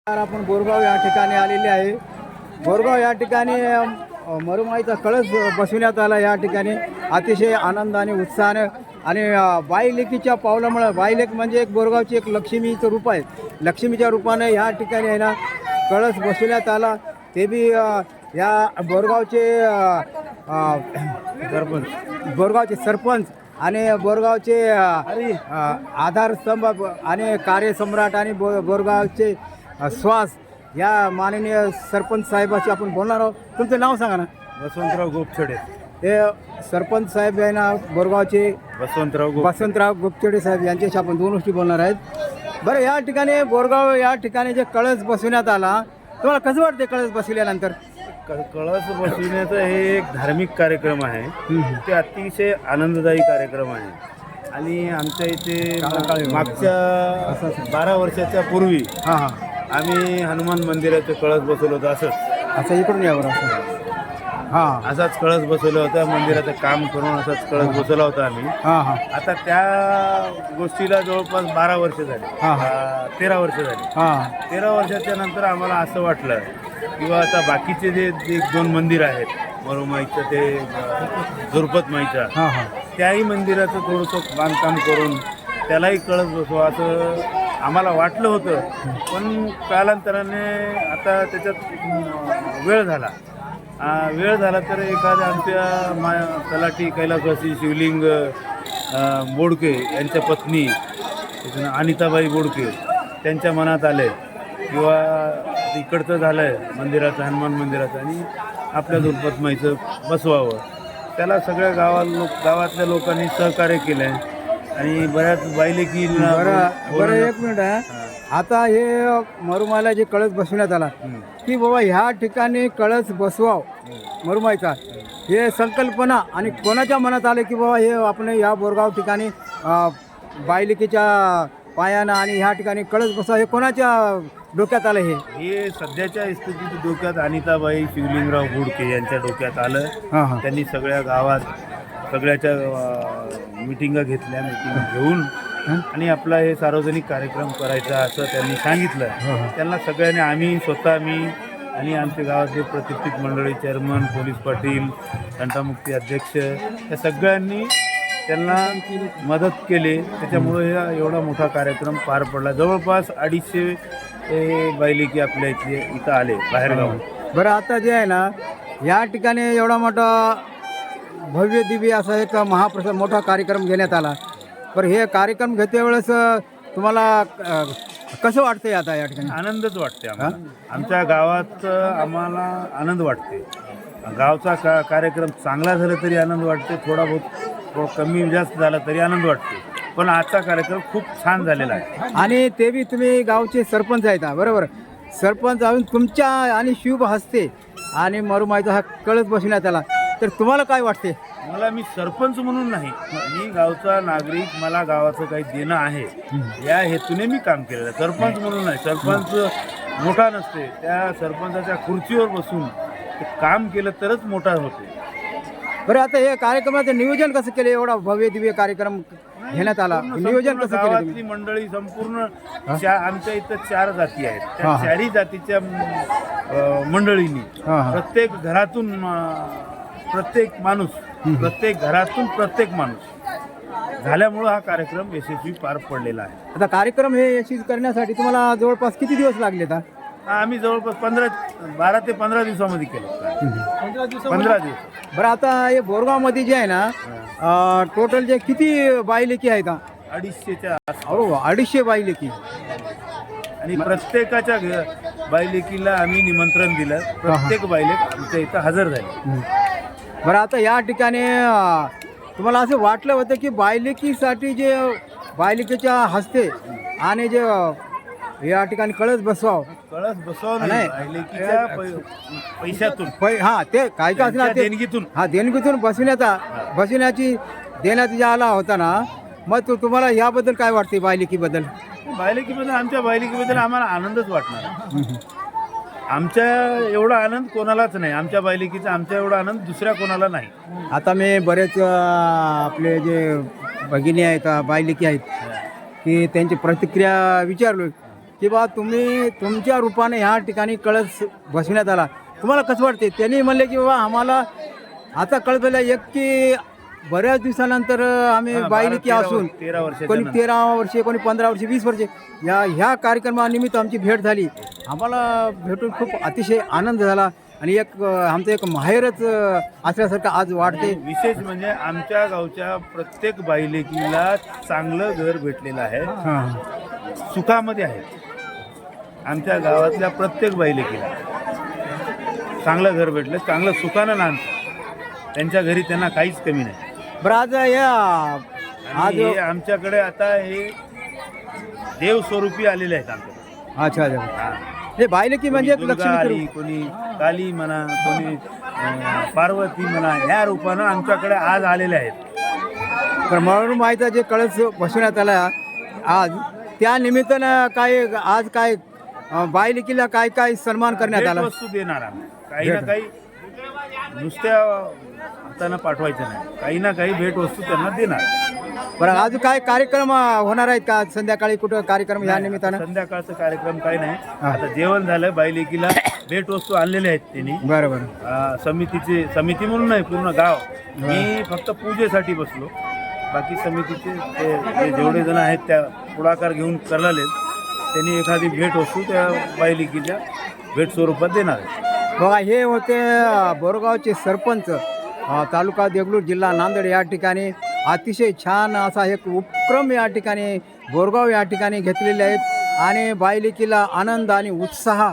आपण बोरगाव या ठिकाणी आलेले आहे. बोरगाव या ठिकाणी मरुमाईचा कळस बसविण्यात आला. या ठिकाणी अतिशय आनंद आणि उत्साहाने आणि बाईलेकीच्या पावलामुळे, बाईलेक म्हणजे एक बोरगावची एक लक्ष्मीचं रूप आहे. लक्ष्मीच्या रूपाने ह्या ठिकाणी आहे ना कळस बसविण्यात आला. ते बी या बोरगावचे सरपंच आणि बोरगावचे आधारस्तंभ आणि कार्यसम्राट आणि बोरगावचे श्वास या माननीय सरपंच साहेबाशी आपण बोलणार आहोत. तुमचं नाव सांगा ना. वसंतराव गोपछडे. हे सरपंच साहेब आहे ना बोरगावचे वसंतराव गोपछडे साहेब, यांच्याशी आपण दोन गोष्टी बोलणार आहेत. बरं, या ठिकाणी बोरगाव या ठिकाणी जे कळस बसविण्यात आला, तुम्हाला कसं वाटते कळस बसविल्यानंतर? कळस बसविण्याचा हे एक धार्मिक कार्यक्रम आहे. ते अतिशय आनंददायी कार्यक्रम आहे. आणि आमच्या इथे मागच्या 12 वर्षाच्या पूर्वी आम्ही हनुमान मंदिराचे कळस बसवलं होतं. असं इकडून यावर असाच कळस बसवला होता. मंदिराचं काम करून असाच कळस बसवला होता आम्ही. आता त्या गोष्टीला जवळपास 12 वर्ष झाली, 13 वर्ष झाली. 13 वर्षाच्या नंतर आम्हाला असं वाटलं किंवा आता बाकीचे जे 1-2 मंदिर आहेत, मरुमाईचं ते झुरपत माईच्या, त्याही मंदिराचं थोडंसं बांधकाम करून त्यालाही कळस बसवा असं आम्हाला वाटलं होतं. पण कालांतराने आता त्याच्यात वेळ झाला तर एखाद्या आमच्या तलाठी कैलासवासी शिवलिंग बोडके यांच्या पत्नी अनिताबाई बोडके त्यांच्या मनात आले किंवा इकडचं झालं आहे मंदिराचं, हनुमान मंदिराचं, आणि आपल्या झुरपत माईचं बसवावं. त्याला सगळ्या गावातल्या लोकांनी सहकार्य केलं आहे. आणि बऱ्याच बाईलेकी बरं एक मिनिट आहे. आता हे मरुमाईला जे कळस बसवण्यात आला की बाबा ह्या ठिकाणी कळस बसवाव मरुमाईचा, हे संकल्पना आणि कोणाच्या मनात आले की बाबा हे आपण ह्या बोरगाव ठिकाणी बाईलेकीच्या पायानं आणि ह्या ठिकाणी कळस बसवा, हे कोणाच्या डोक्यात आलं? हे सध्याच्या स्थितीत डोक्यात अनिताबाई शिवलिंगराव बोडके यांच्या डोक्यात आलं. त्यांनी सगळ्या गावात सगळ्याच्या मिटिंगा घेतल्या. मिटिंग घेऊन आणि आपला हे सार्वजनिक कार्यक्रम करायचा असं त्यांनी सांगितलं. त्यांना सगळ्यांनी स्वतः मी आणि आमच्या गावातले प्रतिष्ठित मंडळी, चेअरमन, पोलीस पाटील, तंटामुक्ती अध्यक्ष, या सगळ्यांनी त्यांना मदत केली. त्याच्यामुळे एवढा मोठा कार्यक्रम पार पडला. जवळपास 250 बाईलेकी आपल्या इथं आले बाहेरगाव. बरं, आता जे आहे ना या ठिकाणी एवढा मोठा भव्य दिव्य असा एक महाप्रसाद मोठा कार्यक्रम घेण्यात आला. बरं, हे कार्यक्रम घेते वेळेस तुम्हाला कसं वाटतंय? आता या ठिकाणी आनंदच वाटते आम्हाला. आमच्या गावात आम्हाला आनंद वाटते. गावचा कार्यक्रम चांगला झाला तरी आनंद वाटते, थोडा बहुत कमी जास्त झाला तरी आनंद वाटते. पण आजचा कार्यक्रम खूप छान झालेला आहे. आणि ते बी तुम्ही गावचे सरपंच आहेत, बरोबर? सरपंच अजून तुमच्या आणि शुभ हस्ते आणि मरुमाईचा हा कळस बसवण्यात आला, तर तुम्हाला काय वाटते? मी सरपंच म्हणून नाही, मी गावचा नागरिक, मला गावाचं काही देणं आहे या हेतूने मी काम केलेलं आहे. सरपंच म्हणून नाही. सरपंच मोठा नसते, त्या सरपंचाच्या खुर्चीवर बसून काम केलं तरच मोठा होते. बरं, आता हे कार्यक्रमाचं नियोजन कसं केलं? एवढा भव्य दिव्य कार्यक्रम घेण्यात आला, नियोजन कसं केलं? गावातली मंडळी संपूर्ण आमच्या इथं 4 जाती आहेत. त्या 4ही जातीच्या मंडळींनी प्रत्येक घरातून प्रत्येक माणूस झाल्यामुळं हा कार्यक्रम यशस्वी पार पडलेला आहे. आता कार्यक्रम हे यशस्वी करण्यासाठी तुम्हाला जवळपास किती दिवस लागले? आम्ही जवळपास 12 ते 15 दिवसामध्ये केलं. 15 दिवस. बरं, आता हे बोरगावमध्ये जे आहे ना टोटल जे किती बाईलेकी आहेत? 250च्या. 250 बाईलेकी. आणि प्रत्येकाच्या बाईलेकीला आम्ही निमंत्रण दिलं. प्रत्येक बाईलेक आमच्या इथं हजर झाली. बरं, आता या ठिकाणी तुम्हाला असं वाटलं होतं की बाईलेकीसाठी जे बाईलेकीच्या हस्ते आणि जे या ठिकाणी कळस बसवाव नाही, बाईलेकीच्या पैशातून ते काय का असणार देणगीतून बसविण्याची देण्यात जे आला होता ना, मग तुम्हाला याबद्दल काय वाटते? बाईलेकीबद्दल आमच्या बाईलेकीबद्दल आम्हाला आनंदच वाटणार. आमच्या एवढा आनंद कोणालाच नाही. आमच्या बाईलेकीचा आमच्या एवढा आनंद दुसऱ्या कोणाला नाही. आता मी बरेच आपले जे भगिनी आहेत, बाईलेकी आहेत, की त्यांची प्रतिक्रिया विचारलो की बा तुम्ही तुमच्या रूपाने ह्या ठिकाणी कळस बसवण्यात आला, तुम्हाला कसं वाटते? त्यांनी म्हणले की बाबा आम्हाला आता कळस बसला एक की बऱ्याच दिवसानंतर आम्ही बाईली की असून 13 वर्ष कोणी 13 वर्षे, कोणी 15 वर्षे, 20 वर्षे ह्या कार्यक्रमानिमित्त आमची भेट झाली. आम्हाला भेटून खूप अतिशय आनंद झाला आणि आमचं एक माहेरच असल्यासारखं आज वाटते. विशेष म्हणजे आमच्या गावच्या प्रत्येक बाईलेकीला चांगलं घर भेटलेलं आहे, सुखामध्ये आहे. आमच्या गावातल्या प्रत्येक बाईलेकीला चांगलं घर भेटलं, चांगलं सुखानं नांदतं. त्यांच्या घरी त्यांना काहीच कमी नाही. बरं आज आणि हे आमच्याकडे आता हे देव स्वरूपी आलेले आहेत आमच्याकडे. अच्छा अच्छा. हा. हे बायले की म्हणजे कोणी दुर्गा आली, कोणी काली म्हणा, कोणी पार्वती म्हणा, ह्या रूपानं आमच्याकडे आज आलेले आहेत. तर म्हणून माहीत जे कळस बसवण्यात आला आज, त्या निमित्तानं काय आज काय बायलेकीला काय काय सन्मान करण्यात आला? वस्तू देणार आम्ही, काही ना काही नुसत्या हातानं पाठवायचं नाही, काही ना काही भेटवस्तू त्यांना देणार. बरं अजून काय कार्यक्रम होणार आहेत का संध्याकाळी कुठं कार्यक्रम या निमित्तानं? संध्याकाळचा कार्यक्रम काही नाही. आता जेवण झालं, बाईलेकीला भेटवस्तू आणलेले आहेत त्यांनी. बरं बरं. समिती म्हणून नाही, पूर्ण गाव. मी फक्त पूजेसाठी बसलो, बाकी समितीचे ते जेवढे जण आहेत त्या पुढाकार घेऊन करलेले, त्यांनी एखादी भेटवस्तू त्या बाईलेकीच्या भेट स्वरूपात देणार आहे. बघा हे होते बोरगावचे सरपंच, तालुका देगलूर, जिल्हा नांदेड. या ठिकाणी अतिशय छान असा एक उपक्रम या ठिकाणी बोरगाव या ठिकाणी घेतलेले आहेत आणि बायलेकीला आनंद आणि उत्साह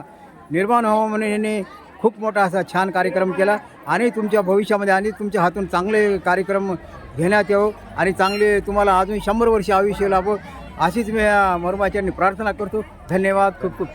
निर्माण व्हावा म्हणून यांनी खूप मोठा असा छान कार्यक्रम केला. आणि तुमच्या भविष्यामध्ये आणि तुमच्या हातून चांगले कार्यक्रम घेण्यात यावं आणि चांगले तुम्हाला अजून 100 वर्ष आयुष्य लाभो अशीच मी मरुमाईच्यांनी प्रार्थना करतो. धन्यवाद. खूप खूप